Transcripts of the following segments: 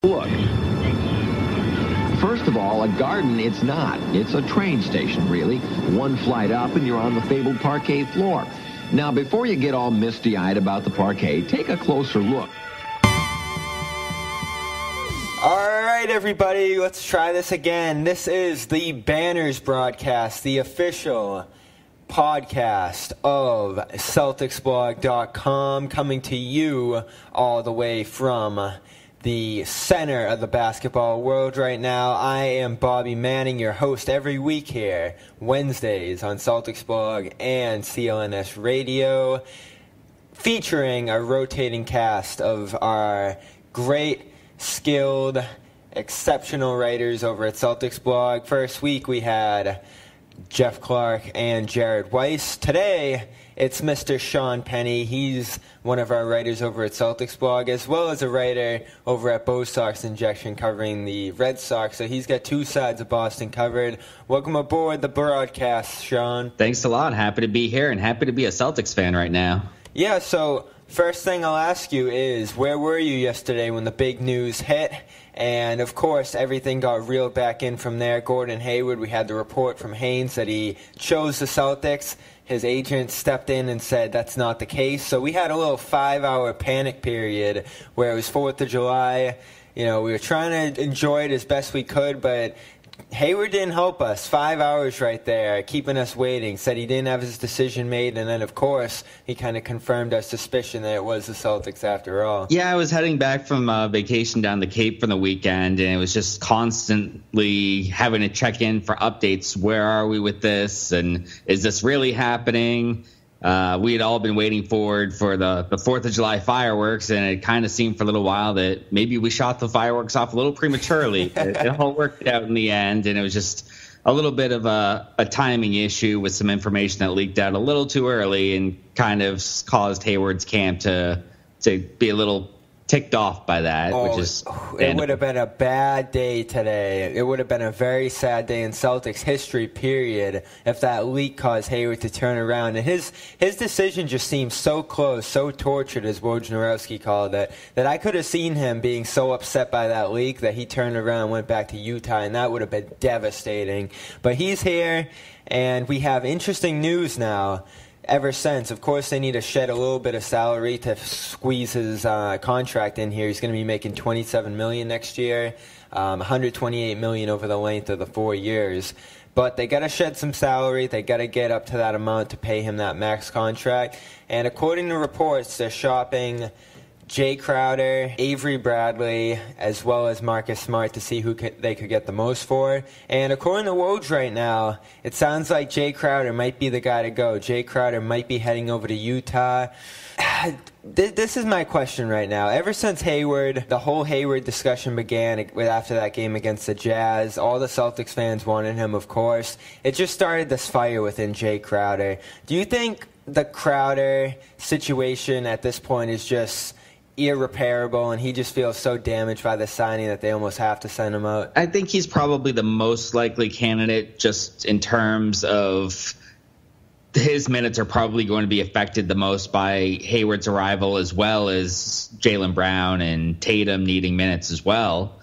Look. First of all, a garden, it's not. It's a train station, really. One flight up and you're on the fabled parquet floor. Now, before you get all misty-eyed about the parquet, take a closer look. All right, everybody, let's try this again. This is the Banners broadcast, the official podcast of CelticsBlog.com, coming to you all the way from the center of the basketball world right now. I am Bobby Manning, your host every week here, Wednesdays on Celtics Blog and CLNS Radio, featuring a rotating cast of our great, skilled, exceptional writers over at Celtics Blog. First week we had Jeff Clark and Jared Weiss. Today it's Mr. Sean Penney. He's one of our writers over at Celtics Blog, as well as a writer over at Bo Sox Injection covering the Red Sox. So he's got two sides of Boston covered. Welcome aboard the broadcast, Sean. Thanks a lot. Happy to be here and happy to be a Celtics fan right now. Yeah, so first thing I'll ask you is, where were you yesterday when the big news hit? And, of course, everything got reeled back in from there. Gordon Hayward, we had the report from Haynes that he chose the Celtics. His agent stepped in and said that's not the case. So we had a little 5-hour panic period where it was 4th of July. You know, we were trying to enjoy it as best we could, but Hayward didn't help us. 5 hours right there, keeping us waiting. Said he didn't have his decision made, and then, of course, he kind of confirmed our suspicion that it was the Celtics after all. Yeah, I was heading back from vacation down the Cape for the weekend, and it was just constantly having to check in for updates. Where are we with this, and is this really happening? We had all been waiting for the 4th of July fireworks, and it kind of seemed for a little while that maybe we shot the fireworks off a little prematurely. It all worked out in the end, and it was just a little bit of a timing issue with some information that leaked out a little too early and kind of caused Hayward's camp to be a little ticked off by that. It would have been a bad day today. It would have been a very sad day in Celtics history, period, if that leak caused Hayward to turn around. And his decision just seemed so close, so tortured, as Wojnarowski called it, that I could have seen him being so upset by that leak that he turned around and went back to Utah, and that would have been devastating. But he's here, and we have interesting news now. Ever since, of course, they need to shed a little bit of salary to squeeze his contract in here. He's going to be making $27 million next year, $128 million over the length of the 4 years. But they got to shed some salary. They got to get up to that amount to pay him that max contract. And according to reports, they're shopping Jae Crowder, Avery Bradley, as well as Marcus Smart to see who they could get the most for. And according to Woj right now, it sounds like Jae Crowder might be the guy to go. Jae Crowder might be heading over to Utah. This is my question right now. Ever since Hayward, the whole Hayward discussion began after that game against the Jazz, all the Celtics fans wanted him, of course. It just started this fire within Jae Crowder. Do you think the Crowder situation at this point is just irreparable, and he just feels so damaged by the signing that they almost have to send him out? I think he's probably the most likely candidate, just in terms of his minutes are probably going to be affected the most by Hayward's arrival, as well as Jaylen Brown and Tatum needing minutes as well.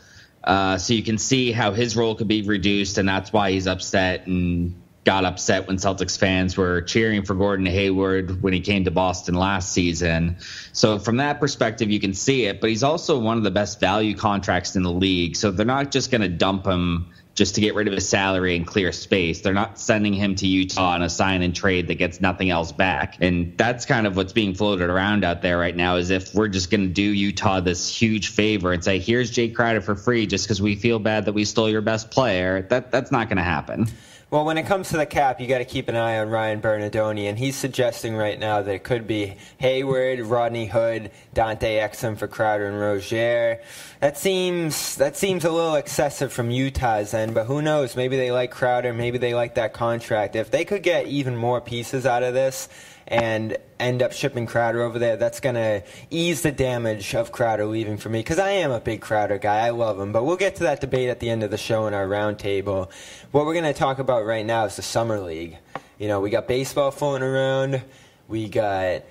So you can see how his role could be reduced, and that's why he's upset and got upset when Celtics fans were cheering for Gordon Hayward when he came to Boston last season. So from that perspective, you can see it. But he's also one of the best value contracts in the league. So they're not just going to dump him just to get rid of his salary and clear space. They're not sending him to Utah on a sign and trade that gets nothing else back. And that's kind of what's being floated around out there right now, is if we're just going to do Utah this huge favor and say, here's Jae Crowder for free just because we feel bad that we stole your best player. That's not going to happen. Well, when it comes to the cap, you got to keep an eye on Ryan Bernardoni, and he's suggesting right now that it could be Hayward, Rodney Hood, Dante Exum for Crowder and Rozier. That seems a little excessive from Utah's end, but who knows? Maybe they like Crowder, maybe they like that contract. If they could get even more pieces out of this and end up shipping Crowder over there, that's going to ease the damage of Crowder leaving for me, because I am a big Crowder guy. I love him. But we'll get to that debate at the end of the show in our roundtable. What we're going to talk about right now is the Summer League. You know, we got baseball floating around. We got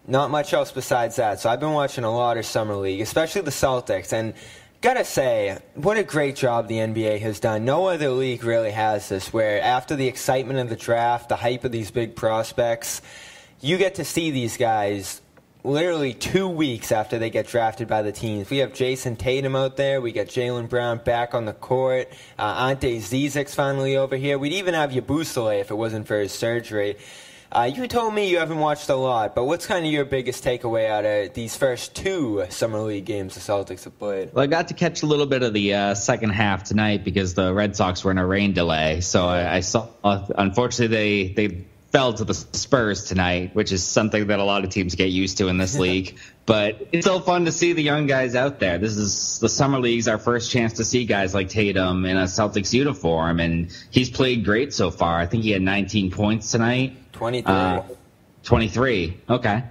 not much else besides that. So I've been watching a lot of Summer League, especially the Celtics. And Gotta say, what a great job the NBA has done. No other league really has this, where after the excitement of the draft, the hype of these big prospects, you get to see these guys literally 2 weeks after they get drafted by the teams. We have Jason Tatum out there. We got Jaylen Brown back on the court. Ante Zizek's finally over here. We'd even have Yabusele if it wasn't for his surgery. You told me you haven't watched a lot, but what's kind of your biggest takeaway out of these first 2 Summer League games the Celtics have played? Well, I got to catch a little bit of the second half tonight because the Red Sox were in a rain delay. So I saw, unfortunately, they fell to the Spurs tonight, which is something that a lot of teams get used to in this league. But it's still fun to see the young guys out there. This is the Summer League's our first chance to see guys like Tatum in a Celtics uniform, and he's played great so far. I think he had 19 points tonight. 23. 23. Okay.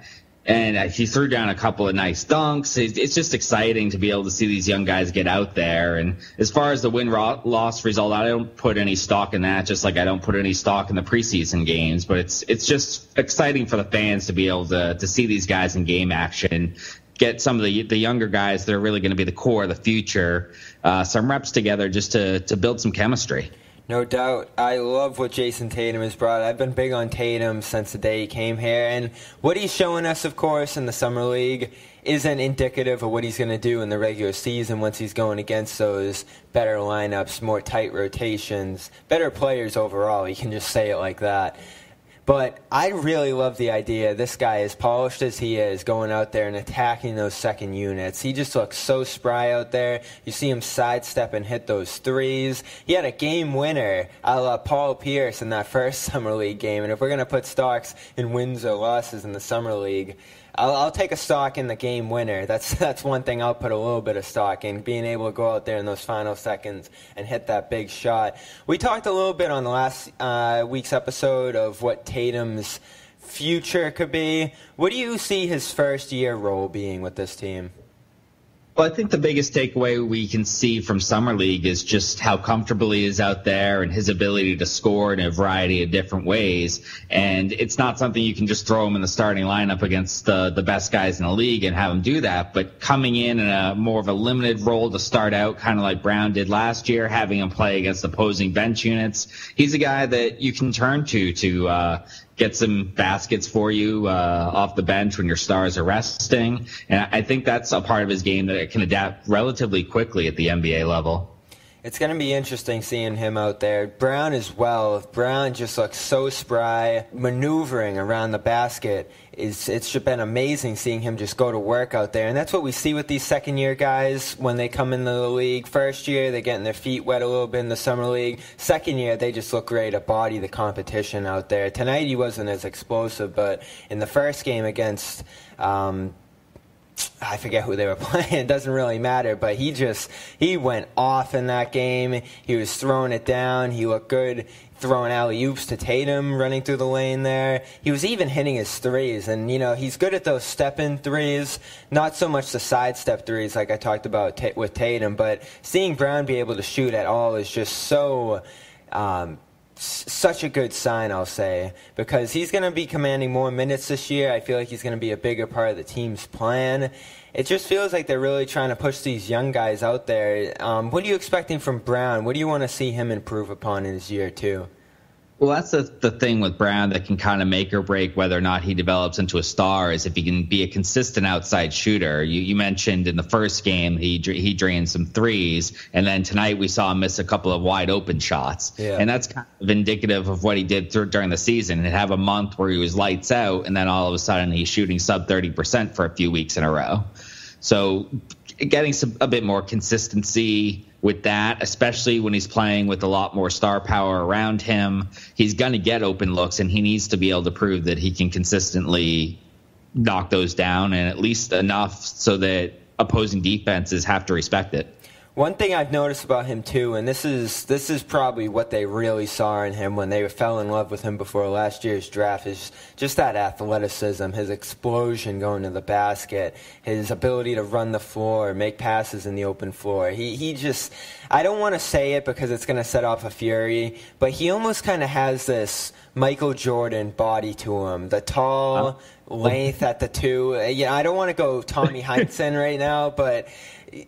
And he threw down a couple of nice dunks. It's just exciting to be able to see these young guys get out there. And as far as the win-loss result, I don't put any stock in that, just like I don't put any stock in the preseason games. But it's just exciting for the fans to be able to see these guys in game action, get some of the younger guys that are really going to be the core of the future, some reps together just to build some chemistry. No doubt. I love what Jason Tatum has brought. I've been big on Tatum since the day he came here. And what he's showing us, of course, in the Summer League isn't indicative of what he's going to do in the regular season once he's going against those better lineups, more tight rotations, better players overall. You can just say it like that. But I really love the idea. This guy, as polished as he is, going out there and attacking those second units. He just looks so spry out there. You see him sidestep and hit those threes. He had a game winner a la Paul Pierce in that first Summer League game. And if we're going to put stocks in wins or losses in the Summer League, I'll take a stock in the game winner. That's one thing I'll put a little bit of stock in, being able to go out there in those final seconds and hit that big shot. We talked a little bit on the last week's episode of what Tatum's future could be. What do you see his first year role being with this team? Well, I think the biggest takeaway we can see from Summer League is just how comfortable he is out there and his ability to score in a variety of different ways. And it's not something you can just throw him in the starting lineup against the best guys in the league and have him do that. But coming in a more of a limited role to start out, kind of like Brown did last year, having him play against opposing bench units, he's a guy that you can turn to get some baskets for you off the bench when your stars are resting. And I think that's a part of his game that it can adapt relatively quickly at the NBA level. It's going to be interesting seeing him out there. Brown as well. Brown just looks so spry, maneuvering around the basket. It's been amazing seeing him just go to work out there. And that's what we see with these second-year guys when they come into the league. First year, they're getting their feet wet a little bit in the Summer League. Second year, they just look ready to body the competition out there. Tonight, he wasn't as explosive, but in the first game against I forget who they were playing. It doesn't really matter, but he went off in that game. He was throwing it down. He looked good throwing alley-oops to Tatum, running through the lane there. He was even hitting his threes, and, he's good at those step-in threes, not so much the sidestep threes like I talked about with Tatum, but seeing Brown be able to shoot at all is just so such a good sign, I'll say, because he's going to be commanding more minutes this year. I feel like he's going to be a bigger part of the team's plan. It just feels like they're really trying to push these young guys out there. What are you expecting from Brown? What do you want to see him improve upon in his year two? Well, that's the thing with Brown that can kind of make or break whether or not he develops into a star is if he can be a consistent outside shooter. You mentioned in the first game he drained some threes, and then tonight we saw him miss a couple of wide open shots. Yeah. And that's kind of indicative of what he did during the season. He'd have a month where he was lights out, and then all of a sudden he's shooting sub 30% for a few weeks in a row. So getting a bit more consistency with that, especially when he's playing with a lot more star power around him, he's going to get open looks, and he needs to be able to prove that he can consistently knock those down, and at least enough so that opposing defenses have to respect it. One thing I've noticed about him, too, and this is probably what they really saw in him when they fell in love with him before last year's draft, is just that athleticism, his explosion going to the basket, his ability to run the floor, make passes in the open floor. He just, I don't want to say it because it's going to set off a fury, but he almost kind of has this Michael Jordan body to him. The tall, length at the 2. Yeah, I don't want to go Tommy Heinsohn right now, but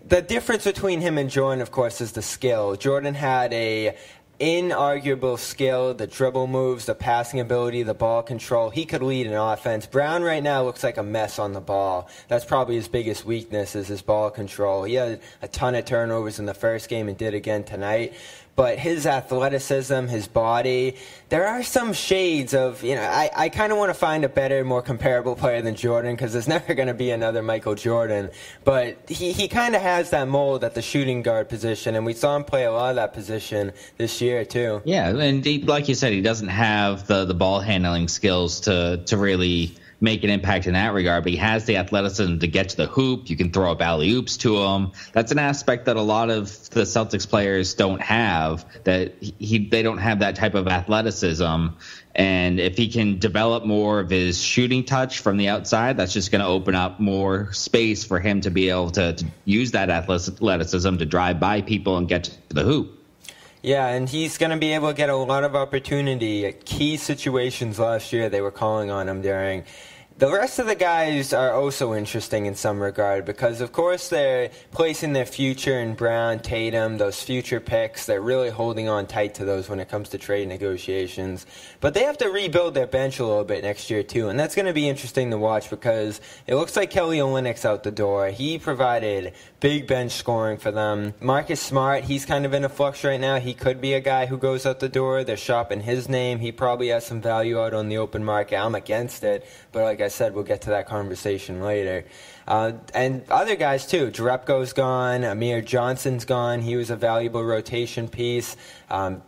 the difference between him and Jordan, of course, is the skill. Jordan had a inarguable skill, the dribble moves, the passing ability, the ball control. He could lead an offense. Brown right now looks like a mess on the ball. That's probably his biggest weakness is his ball control. He had a ton of turnovers in the first game and did again tonight. But his athleticism, his body, there are some shades of, I kind of want to find a better, more comparable player than Jordan because there's never going to be another Michael Jordan. But he kind of has that mold at the shooting guard position, and we saw him play a lot of that position this year too. Yeah, and like you said, he doesn't have the ball handling skills to really make an impact in that regard, but he has the athleticism to get to the hoop. You can throw up alley-oops to him. That's an aspect that a lot of the Celtics players don't have, that they don't have that type of athleticism. And if he can develop more of his shooting touch from the outside, that's just going to open up more space for him to be able to use that athleticism to drive by people and get to the hoop. Yeah, and he's going to be able to get a lot of opportunity at key situations last year they were calling on him during. The rest of the guys are also interesting in some regard because, of course, they're placing their future in Brown, Tatum, those future picks. They're really holding on tight to those when it comes to trade negotiations. But they have to rebuild their bench a little bit next year, too. And that's going to be interesting to watch because it looks like Kelly Olynyk's out the door. He provided big bench scoring for them. Marcus Smart, he's kind of in a flux right now. He could be a guy who goes out the door. They're shopping his name. He probably has some value out on the open market. I'm against it. But like I said, we'll get to that conversation later. And other guys, too. Jerebko's gone. Amir Johnson's gone. He was a valuable rotation piece.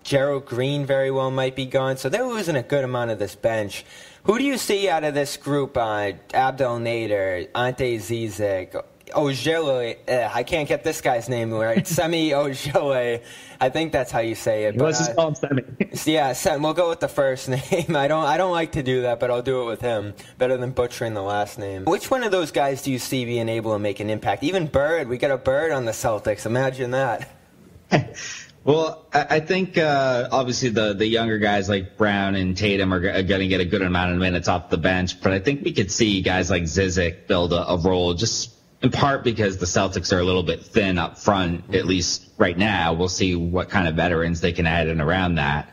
Gerald Green very well might be gone. So they're losing a good amount of this bench. Who do you see out of this group? Abdel Nader, Ante Zizic, Ojale, I can't get this guy's name right. Semi Ojale. I think that's how you say it. Let's just call him Semi. Yeah, Sem. We'll go with the first name. I don't like to do that, but I'll do it with him. Better than butchering the last name. Which one of those guys do you see being able to make an impact? Even Bird. We got a Bird on the Celtics. Imagine that. Well, I think obviously the younger guys like Brown and Tatum are going to get a good amount of minutes off the bench, but I think we could see guys like Zizic build a role just in part because the Celtics are a little bit thin up front, at least right now. We'll see what kind of veterans they can add in around that.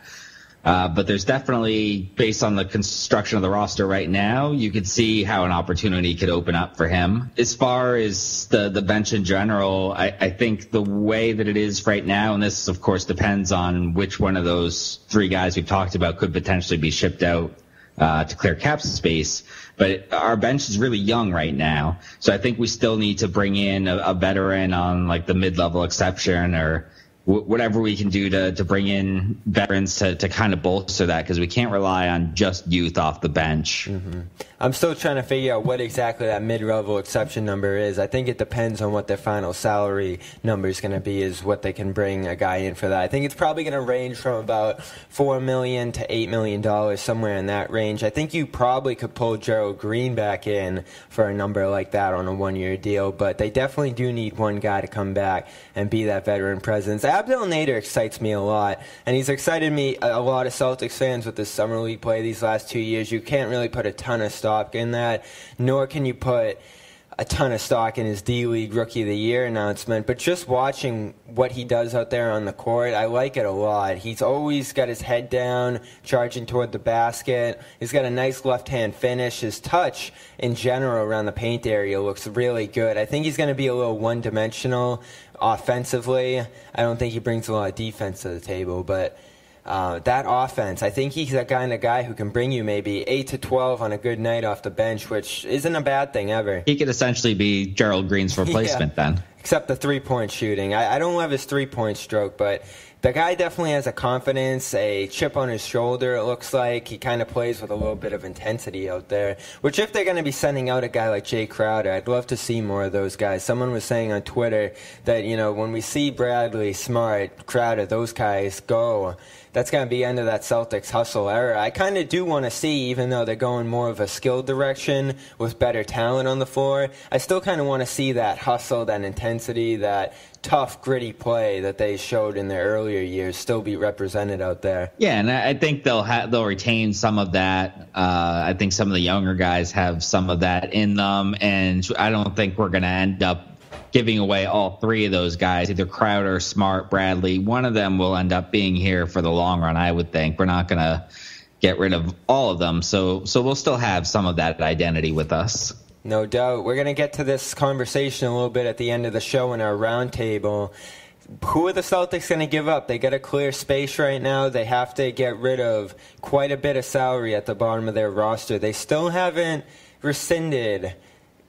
But there's definitely, based on the construction of the roster right now, you could see how an opportunity could open up for him. As far as the bench in general, I think the way that it is right now, and this, of course, depends on which one of those three guys we've talked about could potentially be shipped out to clear cap space. But our bench is really young right now. So I think we still need to bring in a veteran on like the mid-level exception or whatever we can do to bring in veterans to kind of bolster that, because we can't rely on just youth off the bench. Mm-hmm. I'm still trying to figure out what exactly that mid-level exception number is. I think it depends on what their final salary number is going to be, is what they can bring a guy in for that. I think it's probably going to range from about $4 million to $8 million, somewhere in that range. I think you probably could pull Gerald Green back in for a number like that on a one-year deal, but they definitely do need one guy to come back and be that veteran presence. Abdel Nader excites me a lot, and he's excited me, a lot of Celtics fans, with this summer league play these last 2 years. You can't really put a ton of stock in that, nor can you put a ton of stock in his D-League Rookie of the Year announcement, but just watching what he does out there on the court, I like it a lot. He's always got his head down, charging toward the basket. He's got a nice left-hand finish. His touch in general around the paint area looks really good. I think he's going to be a little one-dimensional offensively. I don't think he brings a lot of defense to the table, but that offense, I think he's that kind of guy who can bring you maybe 8 to 12 on a good night off the bench, which isn't a bad thing ever. He could essentially be Gerald Green's replacement then. Except the three-point shooting. I don't love his three-point stroke, but the guy definitely has a confidence, a chip on his shoulder, it looks like. He kind of plays with a little bit of intensity out there, which if they're going to be sending out a guy like Jae Crowder, I'd love to see more of those guys. Someone was saying on Twitter that, when we see Bradley, Smart, Crowder, those guys go, that's going to be the end of that Celtics hustle era. I kind of do want to see, even though they're going more of a skill direction with better talent on the floor, I still kind of want to see that hustle, that intensity, that tough, gritty play that they showed in their earlier years still be represented out there. Yeah, and I think they'll retain some of that. I think some of the younger guys have some of that in them, and I don't think we're going to end up giving away all three of those guys, either Crowder, Smart, Bradley. One of them will end up being here for the long run, I would think. We're not going to get rid of all of them, so we'll still have some of that identity with us. No doubt. We're going to get to this conversation a little bit at the end of the show in our roundtable. Who are the Celtics going to give up? They got a clear space right now. They have to get rid of quite a bit of salary at the bottom of their roster. They still haven't rescinded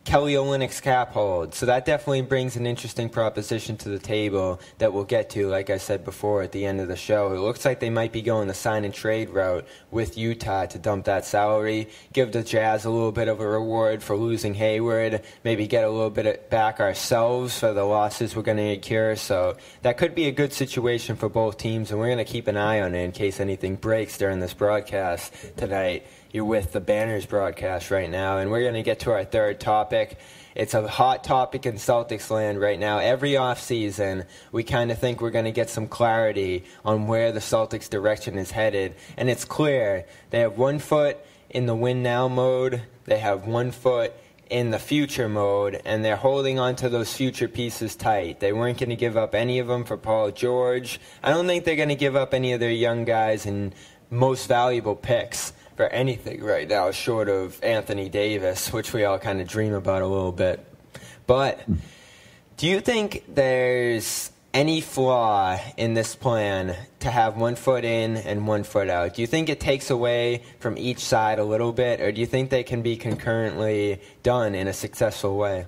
Kelly Olynyk's cap hold. So that definitely brings an interesting proposition to the table that we'll get to, like I said before, at the end of the show. It looks like they might be going the sign and trade route with Utah to dump that salary, give the Jazz a little bit of a reward for losing Hayward, maybe get a little bit back ourselves for the losses we're going to incur. So that could be a good situation for both teams, and we're going to keep an eye on it in case anything breaks during this broadcast tonight. You're with the Banners broadcast right now, and we're going to get to our third topic. It's a hot topic in Celtics land right now. Every offseason, we kind of think we're going to get some clarity on where the Celtics' direction is headed, and it's clear. They have 1 foot in the win now mode. They have 1 foot in the future mode, and they're holding on to those future pieces tight. They weren't going to give up any of them for Paul George. I don't think they're going to give up any of their young guys and most valuable picks for anything right now, short of Anthony Davis, which we all kind of dream about a little bit. But do you think there's any flaw in this plan to have 1 foot in and 1 foot out? Do you think it takes away from each side a little bit, or do you think they can be concurrently done in a successful way?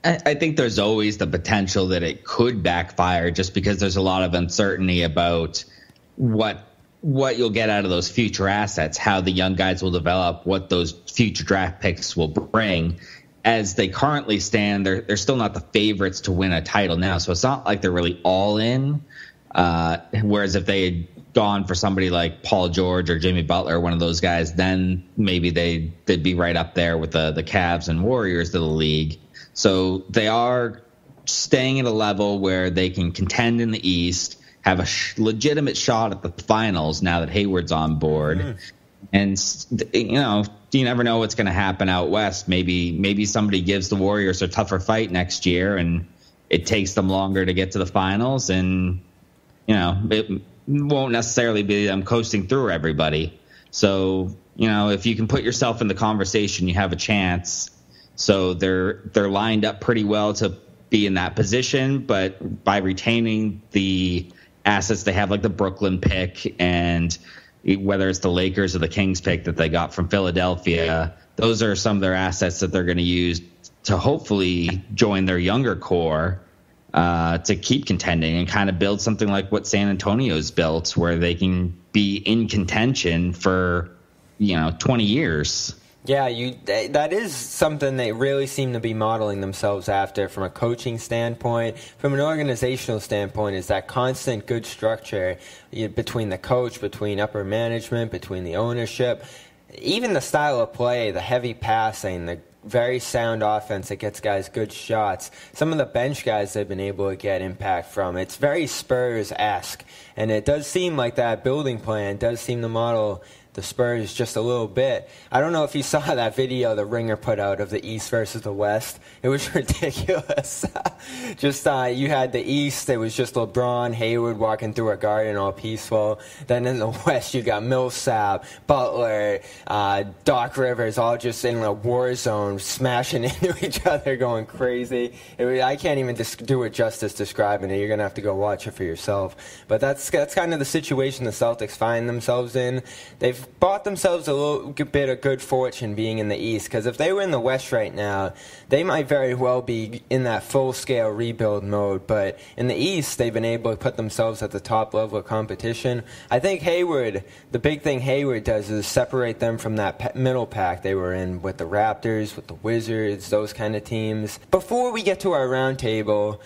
I think there's always the potential that it could backfire just because there's a lot of uncertainty about what you'll get out of those future assets, how the young guys will develop, what those future draft picks will bring. As they currently stand, they're still not the favorites to win a title now, so it's not like they're really all in. Whereas if they had gone for somebody like Paul George or Jimmy Butler, one of those guys, then maybe they'd be right up there with the Cavs and Warriors of the league. So they are staying at a level where they can contend in the East, have a legitimate shot at the finals now that Hayward's on board. And, you never know what's going to happen out west. Maybe somebody gives the Warriors a tougher fight next year and it takes them longer to get to the finals. And, it won't necessarily be them coasting through everybody. So, if you can put yourself in the conversation, you have a chance. So they're lined up pretty well to be in that position, but by retaining the assets they have, like the Brooklyn pick, and whether it's the Lakers or the Kings pick that they got from Philadelphia, those are some of their assets that they're going to use to hopefully join their younger core to keep contending and kind of build something like what San Antonio's built, where they can be in contention for 20 years. Yeah, that is something they really seem to be modeling themselves after from a coaching standpoint. From an organizational standpoint, is that constant good structure between the coach, between upper management, between the ownership. Even the style of play, the heavy passing, the very sound offense that gets guys good shots. Some of the bench guys they've been able to get impact from. It's very Spurs-esque. And it does seem like that building plan does seem to model the Spurs just a little bit. I don't know if you saw that video the Ringer put out of the East versus the West. It was ridiculous. You had the East, it was just LeBron, Hayward walking through a garden all peaceful. Then in the West, you got Millsap, Butler, Doc Rivers, all just in a war zone, smashing into each other, going crazy. I can't even do it justice describing it. You're going to have to go watch it for yourself. But that's kind of the situation the Celtics find themselves in. They've bought themselves a little bit of good fortune being in the East, because if they were in the West right now, they might very well be in that full-scale rebuild mode. But in the East, they've been able to put themselves at the top level of competition. I think Hayward, the big thing Hayward does is separate them from that middle pack they were in with the Raptors, with the Wizards, those kind of teams. Before we get to our roundtable,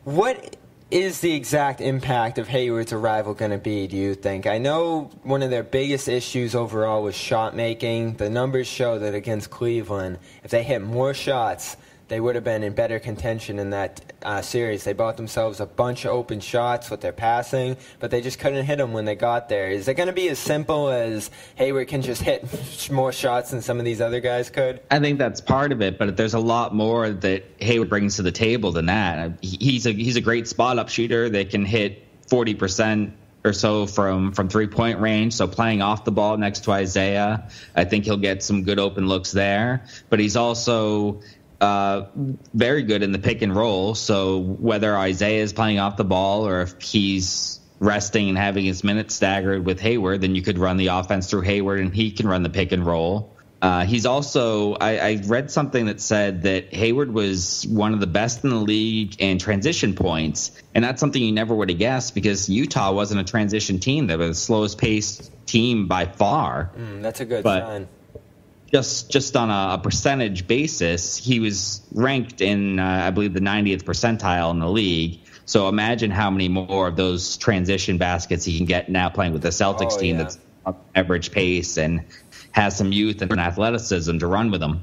what is the exact impact of Hayward's arrival going to be, do you think? I know one of their biggest issues overall was shot making. The numbers show that against Cleveland, if they hit more shots they would have been in better contention in that series. They bought themselves a bunch of open shots with their passing, but they just couldn't hit them when they got there. Is it going to be as simple as Hayward can just hit more shots than some of these other guys could? I think that's part of it, but there's a lot more that Hayward brings to the table than that. He's a great spot-up shooter that can hit 40% or so from three-point range, so playing off the ball next to Isaiah, I think he'll get some good open looks there. But he's also very good in the pick and roll, so whether Isaiah is playing off the ball or if he's resting and having his minutes staggered with Hayward, then you could run the offense through Hayward and he can run the pick and roll. He's also, I read something that said that Hayward was one of the best in the league in transition points. And that's something you never would have guessed because Utah wasn't a transition team. They were the slowest paced team by far. That's a good sign. Just on a percentage basis, he was ranked in, I believe, the 90th percentile in the league. So imagine how many more of those transition baskets he can get now playing with the Celtics team that's average pace and has some youth and athleticism to run with them.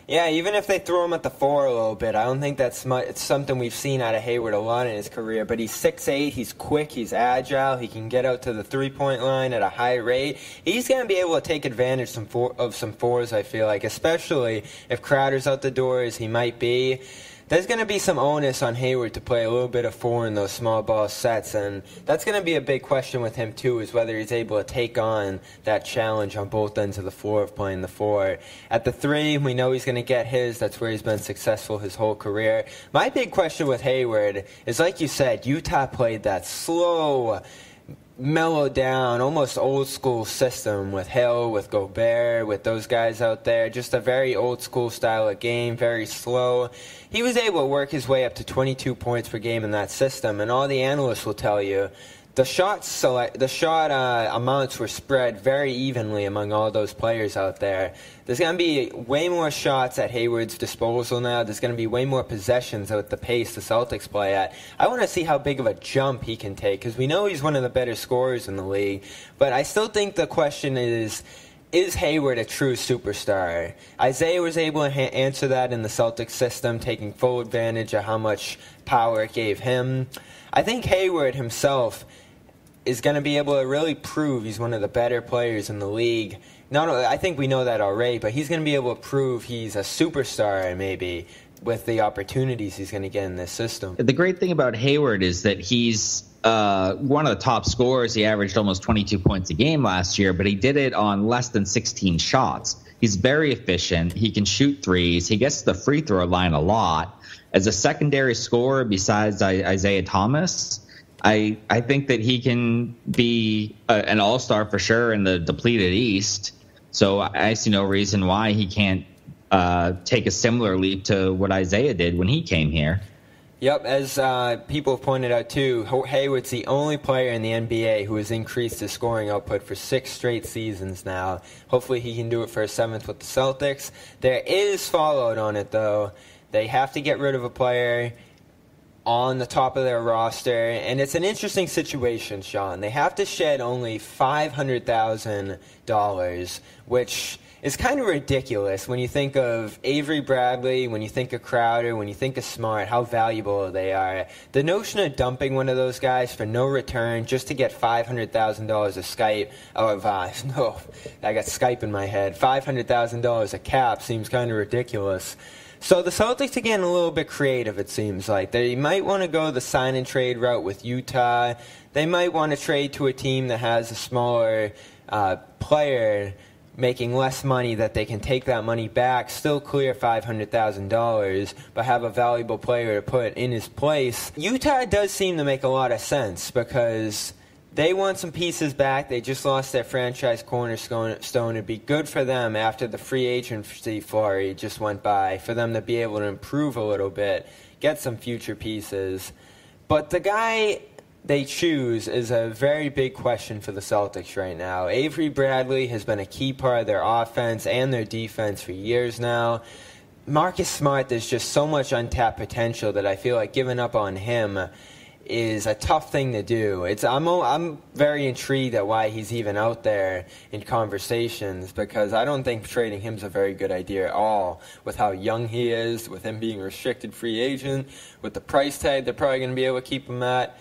Yeah, even if they throw him at the 4 a little bit, I don't think that's much. It's something we've seen out of Hayward a lot in his career. But he's 6'8", he's quick, he's agile, he can get out to the three-point line at a high rate. He's going to be able to take advantage of some fours, I feel like, especially if Crowder's out the door as he might be. There's going to be some onus on Hayward to play a little bit of 4 in those small ball sets, and that's going to be a big question with him too, is whether he's able to take on that challenge on both ends of the floor of playing the 4. At the 3, we know he's going to get his. That's where he's been successful his whole career. My big question with Hayward is, like you said, Utah played that slow, mellowed down, almost old school system with Hill, with Gobert, with those guys out there. Just a very old school style of game, very slow. He was able to work his way up to 22 points per game in that system, and all the analysts will tell you the shot amounts were spread very evenly among all those players out there. There's going to be way more shots at Hayward's disposal now. There's going to be way more possessions at the pace the Celtics play at. I want to see how big of a jump he can take, because we know he's one of the better scorers in the league. But I still think the question is Hayward a true superstar? Isaiah was able to answer that in the Celtics system, taking full advantage of how much power it gave him. I think Hayward himself is going to be able to really prove he's one of the better players in the league. Not only, I think we know that already, but he's going to be able to prove he's a superstar maybe with the opportunities he's going to get in this system. The great thing about Hayward is that he's one of the top scorers. He averaged almost 22 points a game last year, but he did it on less than 16 shots. He's very efficient. He can shoot threes. He gets to the free throw line a lot. As a secondary scorer besides Isaiah Thomas, I think that he can be an all-star for sure in the depleted East. So I see no reason why he can't take a similar leap to what Isaiah did when he came here. Yep, as people have pointed out too, Hayward's the only player in the NBA who has increased his scoring output for 6 straight seasons now. Hopefully he can do it for a 7th with the Celtics. There is fallout on it though. They have to get rid of a player on the top of their roster, and it's an interesting situation, Sean. They have to shed only $500,000, which is kind of ridiculous when you think of Avery Bradley, when you think of Crowder, when you think of Smart, how valuable they are. The notion of dumping one of those guys for no return just to get $500,000 of Skype, I got Skype in my head, $500,000 of cap seems kind of ridiculous. So the Celtics are getting a little bit creative, it seems like. They might want to go the sign-and-trade route with Utah. They might want to trade to a team that has a smaller player making less money, that they can take that money back, still clear $500,000, but have a valuable player to put in his place. Utah does seem to make a lot of sense because they want some pieces back. They just lost their franchise cornerstone. It'd be good for them after the free agency flurry just went by, for them to be able to improve a little bit, get some future pieces. But the guy they choose is a very big question for the Celtics right now. Avery Bradley has been a key part of their offense and their defense for years now. Marcus Smart, there's just so much untapped potential that I feel like giving up on him is a tough thing to do. I'm very intrigued at why he's even out there in conversations, because I don't think trading him's a very good idea at all, with how young he is, with him being a restricted free agent, with the price tag they're probably going to be able to keep him at.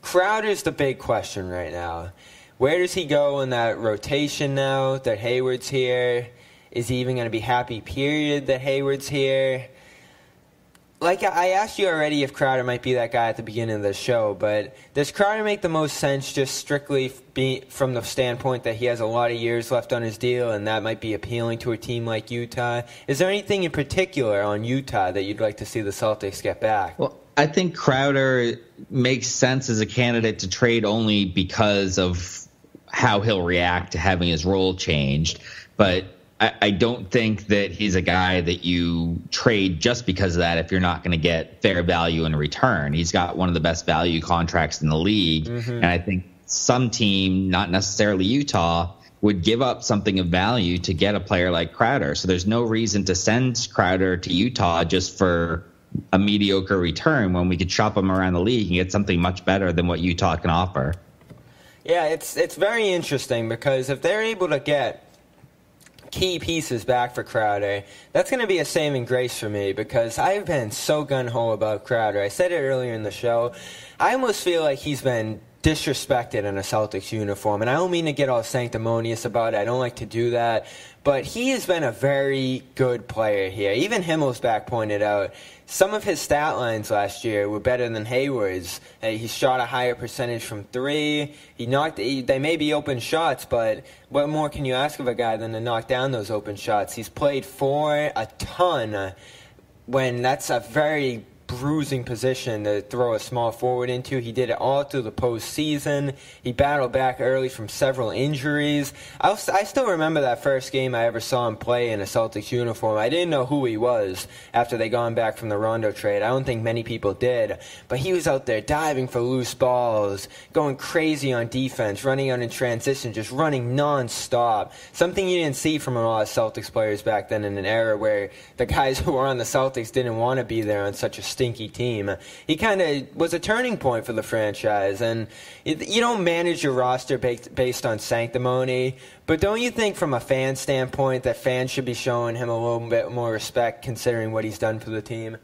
Crowder's the big question right now. Where does he go in that rotation now that Hayward's here? Is he even going to be happy, period, that Hayward's here? Like I asked you already if Crowder might be that guy at the beginning of the show, but does Crowder make the most sense just strictly from the standpoint that he has a lot of years left on his deal and that might be appealing to a team like Utah? Is there anything in particular on Utah that you'd like to see the Celtics get back? Well, I think Crowder makes sense as a candidate to trade only because of how he'll react to having his role changed, but I don't think that he's a guy that you trade just because of that if you're not going to get fair value in return. He's got one of the best value contracts in the league, and I think some team, not necessarily Utah, would give up something of value to get a player like Crowder. So there's no reason to send Crowder to Utah just for a mediocre return when we could shop him around the league and get something much better than what Utah can offer. Yeah, it's very interesting because if they're able to get key pieces back for Crowder, that's going to be a saving grace for me, because I've been so gung-ho about Crowder. I said it earlier in the show. I almost feel like he's been disrespected in a Celtics uniform, and I don't mean to get all sanctimonious about it. I don't like to do that, but he has been a very good player here. Even Himmelsbach pointed out some of his stat lines last year were better than Hayward's. He shot a higher percentage from three. They may be open shots, but what more can you ask of a guy than to knock down those open shots? He's played for a ton when that's a very bruising position to throw a small forward into. He did it all through the postseason. He battled back early from several injuries. I still remember that first game I ever saw him play in a Celtics uniform. I didn't know who he was after they gone back from the Rondo trade. I don't think many people did. But he was out there diving for loose balls, going crazy on defense, running out in transition, just running nonstop. Something you didn't see from a lot of Celtics players back then, in an era where the guys who were on the Celtics didn't want to be there on such a stinky team. He kind of was a turning point for the franchise, and you don't manage your roster based on sanctimony, but don't you think from a fan standpoint that fans should be showing him a little bit more respect considering what he's done for the team?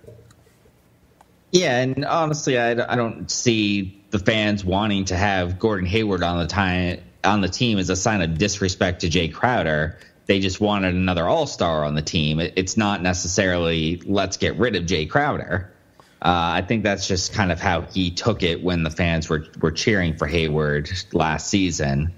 Yeah, and honestly, I don't see the fans wanting to have Gordon Hayward on the team as a sign of disrespect to Jae Crowder. They just wanted another all-star on the team. It's not necessarily let's get rid of Jae Crowder. I think that's just kind of how he took it when the fans were cheering for Hayward last season.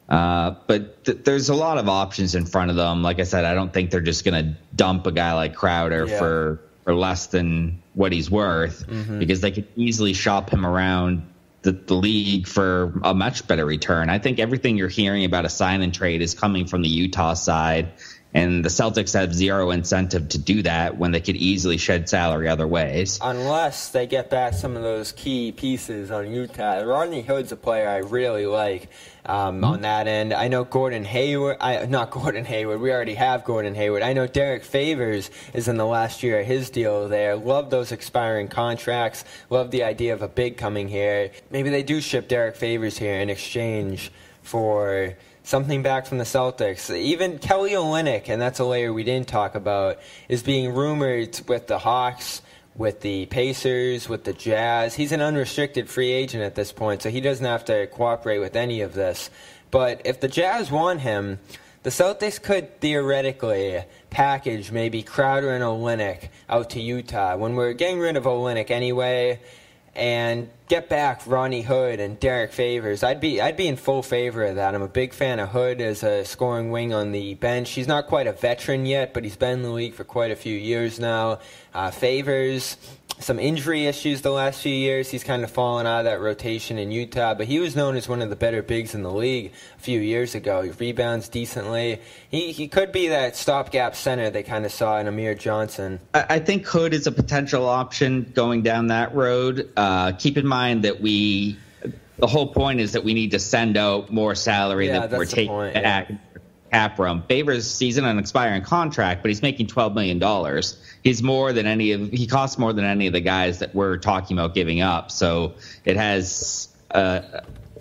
But there's a lot of options in front of them. Like I said, I don't think they're just going to dump a guy like Crowder for less than what he's worth, because they could easily shop him around the league for a much better return. I think everything you're hearing about a sign and trade is coming from the Utah side, and the Celtics have zero incentive to do that when they could easily shed salary other ways. Unless they get back some of those key pieces on Utah. Rodney Hood's a player I really like on that end. I know Gordon Hayward. Not Gordon Hayward. We already have Gordon Hayward. I know Derek Favors is in the last year of his deal there. Love those expiring contracts. Love the idea of a big coming here. Maybe they do ship Derek Favors here in exchange for something back from the Celtics. Even Kelly Olynyk, and that's a layer we didn't talk about, is being rumored with the Hawks, with the Pacers, with the Jazz. He's an unrestricted free agent at this point, so he doesn't have to cooperate with any of this. But if the Jazz want him, the Celtics could theoretically package maybe Crowder and Olynyk out to Utah when we're getting rid of Olynyk anyway, and get back Rodney Hood and Derek Favors. I'd be in full favor of that. I'm a big fan of Hood as a scoring wing on the bench. He's not quite a veteran yet, but he's been in the league for quite a few years now. Favors, some injury issues the last few years. He's kind of fallen out of that rotation in Utah, but he was known as one of the better bigs in the league a few years ago. He rebounds decently. He could be that stopgap center they kind of saw in Amir Johnson. I think Hood is a potential option going down that road. Keep in mind that the whole point is that we need to send out more salary that we're taking back. cap room. Favors season an expiring contract, but he's making $12 million. He costs more than any of the guys that we're talking about giving up. So it has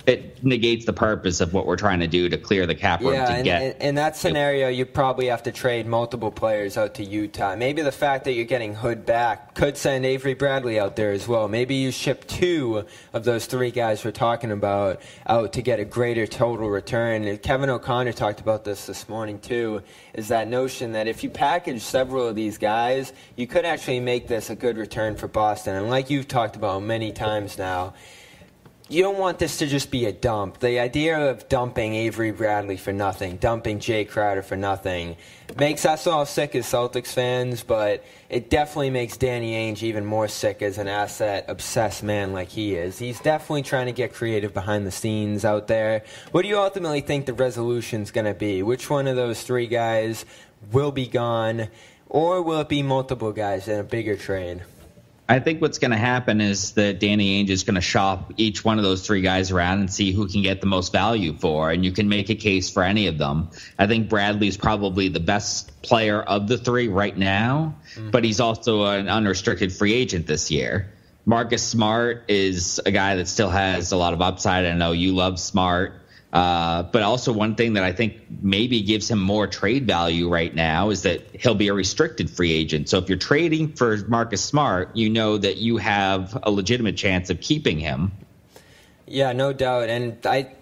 it negates the purpose of what we're trying to do to clear the cap room to get. In that scenario, you probably have to trade multiple players out to Utah. Maybe the fact that you're getting Hood back could send Avery Bradley out there as well. Maybe you ship 2 of those 3 guys we're talking about out to get a greater total return. And Kevin O'Connor talked about this morning too, is that notion that if you package several of these guys, you could actually make this a good return for Boston. And like you've talked about many times now, you don't want this to just be a dump. The idea of dumping Avery Bradley for nothing, dumping Jae Crowder for nothing, makes us all sick as Celtics fans, but it definitely makes Danny Ainge even more sick as an asset-obsessed man like he is. He's definitely trying to get creative behind the scenes out there. What do you ultimately think the resolution's going to be? Which one of those 3 guys will be gone, or will it be multiple guys in a bigger trade? I think what's going to happen is that Danny Ainge is going to shop each one of those 3 guys around and see who can get the most value for, and you can make a case for any of them. I think Bradley's probably the best player of the 3 right now, but he's also an unrestricted free agent this year. Marcus Smart is a guy that still has a lot of upside. I know you love Smart. But also one thing that I think maybe gives him more trade value right now is that he'll be a restricted free agent. So if you're trading for Marcus Smart, you know that you have a legitimate chance of keeping him. Yeah, no doubt. And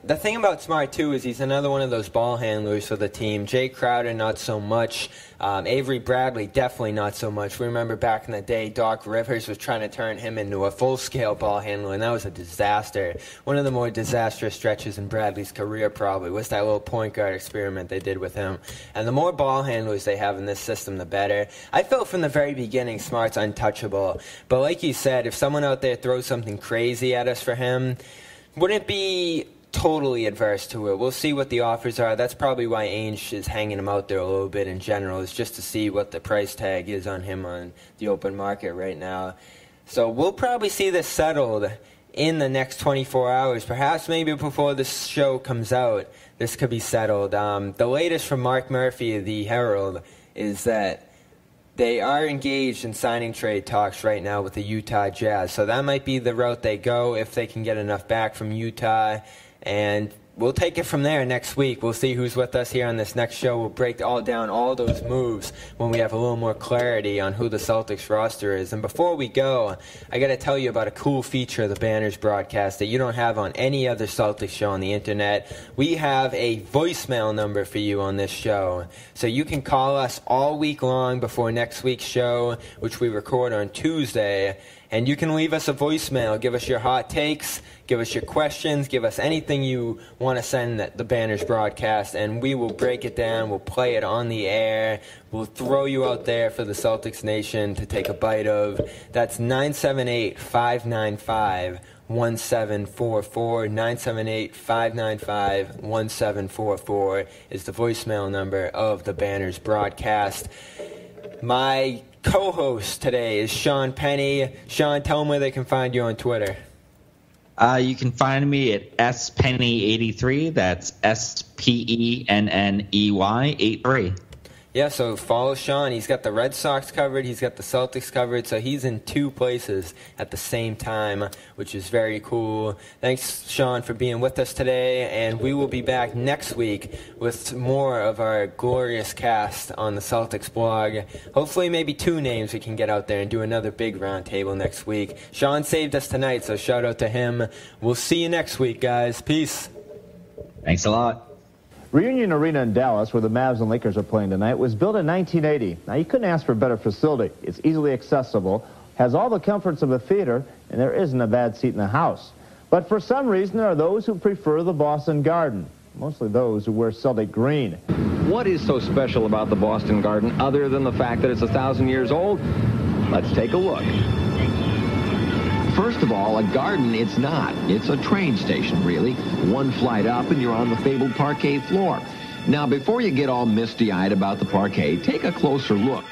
the thing about Smart, too, is he's another one of those ball handlers for the team. Jae Crowder, not so much. Avery Bradley, definitely not so much. We remember back in the day, Doc Rivers was trying to turn him into a full-scale ball handler, and that was a disaster. One of the more disastrous stretches in Bradley's career probably was that little point guard experiment they did with him. And the more ball handlers they have in this system, the better. I felt from the very beginning Smart's untouchable. But like you said, if someone out there throws something crazy at us for him, wouldn't be totally adverse to it. We'll see what the offers are. That's probably why Ainge is hanging him out there a little bit in general, is just to see what the price tag is on him on the open market right now. So we'll probably see this settled in the next 24 hours. Perhaps maybe before this show comes out, this could be settled. The latest from Mark Murphy of the Herald is that they are engaged in signing trade talks right now with the Utah Jazz. So that might be the route they go if they can get enough back from Utah. And we'll take it from there next week. We'll see who's with us here on this next show. We'll break down all those moves when we have a little more clarity on who the Celtics roster is. And before we go, I got to tell you about a cool feature of the Banners broadcast that you don't have on any other Celtics show on the internet. We have a voicemail number for you on this show. So you can call us all week long before next week's show, which we record on Tuesday. And you can leave us a voicemail. Give us your hot takes. Give us your questions. Give us anything you want to send the Banners broadcast, and we will break it down. We'll play it on the air. We'll throw you out there for the Celtics Nation to take a bite of. That's 978-595-1744. 978-595-1744 is the voicemail number of the Banners broadcast. My co-host today is Sean Penney. Sean, tell them where they can find you on Twitter. You can find me at SPenney83. That's SPENNEY 83. Yeah, so follow Sean. He's got the Red Sox covered. He's got the Celtics covered. So he's in 2 places at the same time, which is very cool. Thanks, Sean, for being with us today. And we will be back next week with more of our glorious cast on the Celtics blog. Hopefully maybe 2 names we can get out there and do another big roundtable next week. Sean saved us tonight, so shout out to him. We'll see you next week, guys. Peace. Thanks a lot. Reunion Arena in Dallas, where the Mavs and Lakers are playing tonight, was built in 1980. Now, you couldn't ask for a better facility. It's easily accessible, has all the comforts of a theater, and there isn't a bad seat in the house. But for some reason, there are those who prefer the Boston Garden, mostly those who wear Celtic green. What is so special about the Boston Garden other than the fact that it's 1,000 years old? Let's take a look. First of all, a garden it's not. It's a train station, really. 1 flight up and you're on the fabled parquet floor. Now, before you get all misty-eyed about the parquet, take a closer look.